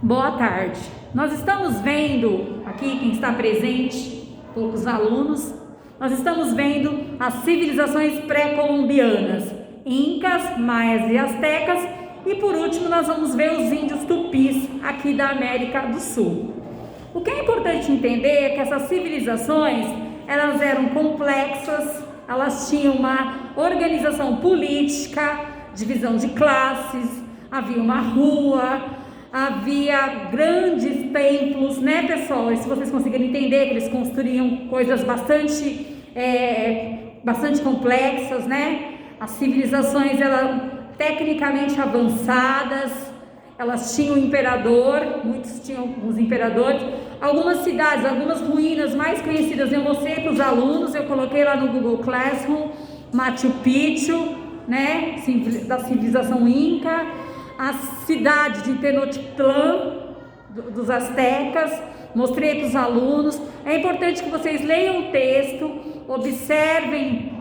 Boa tarde. Nós estamos vendo aqui, quem está presente, poucos alunos, nós estamos vendo as civilizações pré-colombianas, incas, maias e astecas, e por último nós vamos ver os índios tupis aqui da América do Sul. O que é importante entender é que essas civilizações, elas eram complexas, elas tinham uma organização política, divisão de classes, havia uma rua, havia grandes templos, né, pessoal? E se vocês conseguirem entender que eles construíam coisas bastante complexas, né? As civilizações eram tecnicamente avançadas, elas tinham um imperador, muitos tinham os imperadores. Algumas cidades, algumas ruínas mais conhecidas eu mostrei para os alunos, eu coloquei lá no Google Classroom, Machu Picchu, né, da civilização Inca, a cidade de Tenochtitlán, dos astecas, mostrei para os alunos. É importante que vocês leiam o texto, observem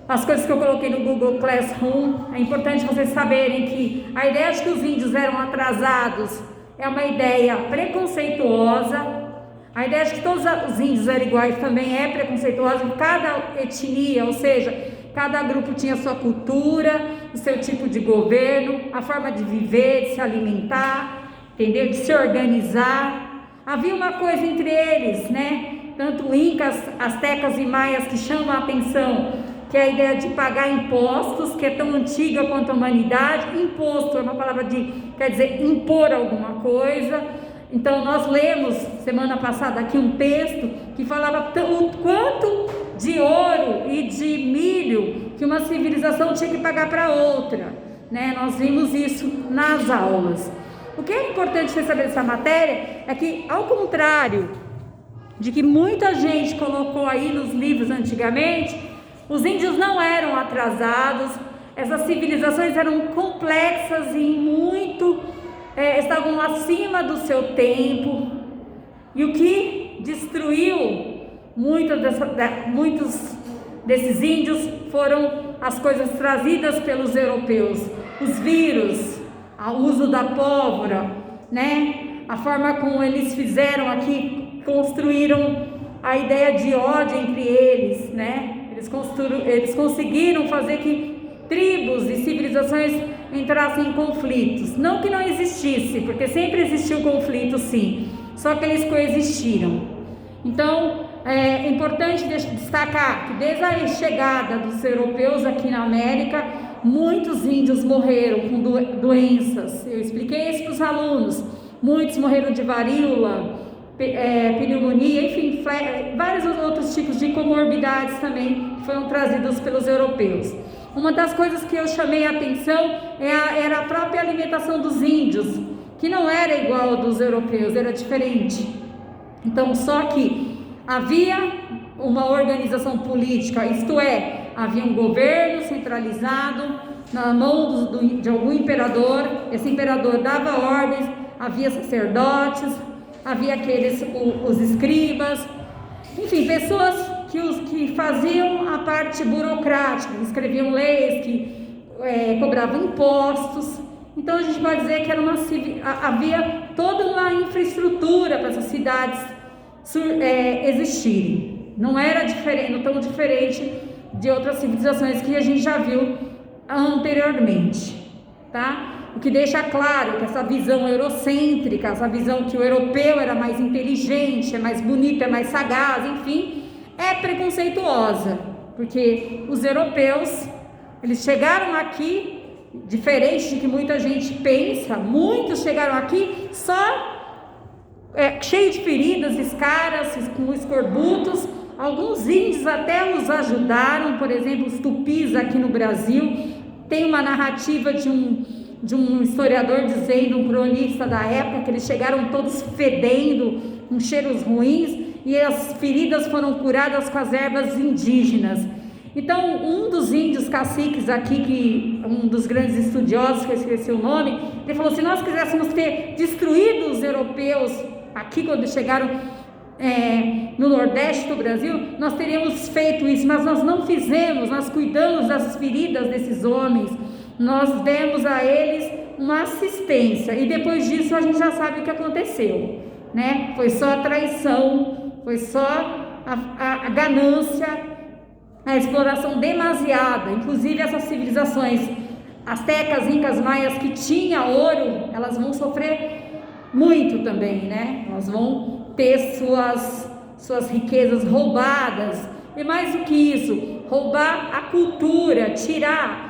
as coisas que eu coloquei no Google Classroom. É importante vocês saberem que a ideia de que os índios eram atrasados é uma ideia preconceituosa. A ideia de que todos os índios eram iguais também é preconceituosa. Cada etnia, ou seja, cada grupo tinha a sua cultura, o seu tipo de governo, a forma de viver, de se alimentar, entendeu? De se organizar. Havia uma coisa entre eles, né? Tanto incas, astecas e maias que chamam a atenção, que é a ideia de pagar impostos, que é tão antiga quanto a humanidade. Imposto é uma palavra quer dizer impor alguma coisa. Então nós lemos semana passada aqui um texto que falava o quanto de ouro e de milho que uma civilização tinha que pagar para outra, né? Nós vimos isso nas aulas. O que é importante você saber dessa matéria é que, ao contrário de que muita gente colocou aí nos livros antigamente, os índios não eram atrasados, essas civilizações eram complexas e estavam acima do seu tempo, e o que destruiu muitos desses índios foram as coisas trazidas pelos europeus, os vírus, o uso da pólvora, né? A forma como eles fizeram aqui, construíram a ideia de ódio entre eles, né? Eles conseguiram fazer que tribos e civilizações entrassem em conflitos. Não que não existisse, porque sempre existiu conflito, sim, só que eles coexistiram. Então, é importante destacar que desde a chegada dos europeus aqui na América, muitos índios morreram com doenças. Eu expliquei isso para os alunos. Muitos morreram de varíola, pneumonia, enfim, vários outros tipos de comorbidades também foram trazidos pelos europeus. Uma das coisas que eu chamei a atenção era a própria alimentação dos índios, que não era igual ao dos europeus, era diferente. Então, só que havia uma organização política, isto é, havia um governo centralizado na mão de algum imperador. Esse imperador dava ordens, havia sacerdotes, havia os escribas, enfim, pessoas que faziam a parte burocrática, que escreviam leis, que cobravam impostos. Então a gente pode dizer que havia toda uma infraestrutura para essas cidades existirem. Não era tão diferente de outras civilizações que a gente já viu anteriormente, tá? O que deixa claro que essa visão eurocêntrica, essa visão que o europeu era mais inteligente, é mais bonito, é mais sagaz, enfim, é preconceituosa, porque os europeus, eles chegaram aqui, diferente de que muita gente pensa, muitos chegaram aqui só cheio de feridas, escaras, com escorbutos. Alguns índios até os ajudaram, por exemplo, os tupis aqui no Brasil. Tem uma narrativa de um historiador dizendo, um cronista da época, que eles chegaram todos fedendo, com cheiros ruins, e as feridas foram curadas com as ervas indígenas. Então, um dos índios caciques aqui, um dos grandes estudiosos, que eu esqueci o nome, ele falou: se nós quiséssemos ter destruído os europeus aqui quando chegaram no Nordeste do Brasil, nós teríamos feito isso, mas nós não fizemos. Nós cuidamos das feridas desses homens, nós demos a eles uma assistência, e depois disso a gente já sabe o que aconteceu, né? Foi só a traição, foi só a ganância, a exploração demasiada. Inclusive essas civilizações astecas, incas, maias que tinha ouro, elas vão sofrer muito também, né? Elas vão ter suas riquezas roubadas, e mais do que isso, roubar a cultura, tirar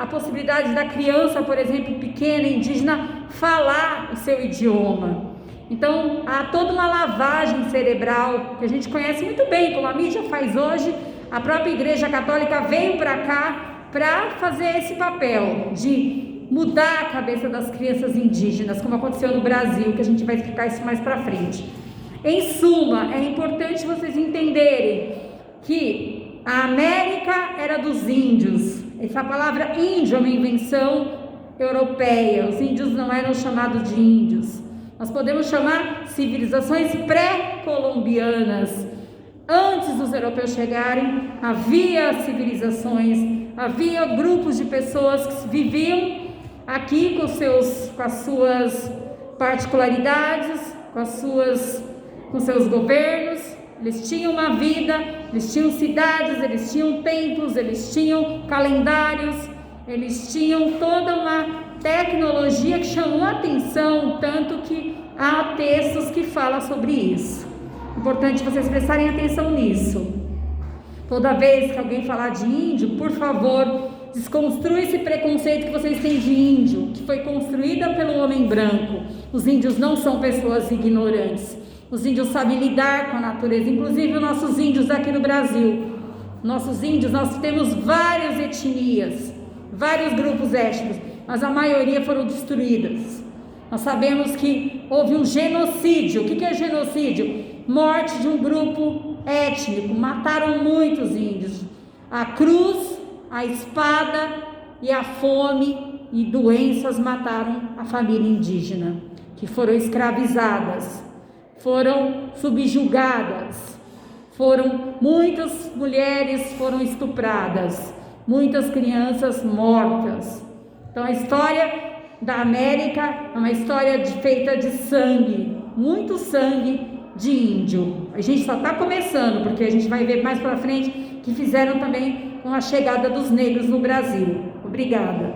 a possibilidade da criança, por exemplo, pequena, indígena, falar o seu idioma. Então, há toda uma lavagem cerebral, que a gente conhece muito bem, como a mídia faz hoje. A própria Igreja Católica veio para cá para fazer esse papel de mudar a cabeça das crianças indígenas, como aconteceu no Brasil, que a gente vai explicar isso mais para frente. Em suma, é importante vocês entenderem que a América era dos índios. Essa palavra índio é uma invenção europeia. Os índios não eram chamados de índios. Nós podemos chamar civilizações pré-colombianas. Antes dos europeus chegarem, havia civilizações, havia grupos de pessoas que viviam aqui com as suas particularidades, com seus governos. Eles tinham uma vida, eles tinham cidades, eles tinham templos, eles tinham calendários, eles tinham toda uma tecnologia que chamou a atenção, tanto que há textos que falam sobre isso. Importante vocês prestarem atenção nisso. Toda vez que alguém falar de índio, por favor, desconstrua esse preconceito que vocês têm de índio, que foi construída pelo homem branco. Os índios não são pessoas ignorantes. Os índios sabem lidar com a natureza, inclusive os nossos índios aqui no Brasil. Nossos índios, nós temos várias etnias, vários grupos étnicos, mas a maioria foram destruídas. Nós sabemos que houve um genocídio. O que é genocídio? Morte de um grupo étnico, mataram muitos índios. A cruz, a espada e a fome e doenças mataram a família indígena, que foram escravizadas, foram subjugadas, muitas mulheres foram estupradas, muitas crianças mortas. Então a história da América é uma história feita de sangue, muito sangue de índio. A gente só está começando, porque a gente vai ver mais para frente que fizeram também com a chegada dos negros no Brasil. Obrigada.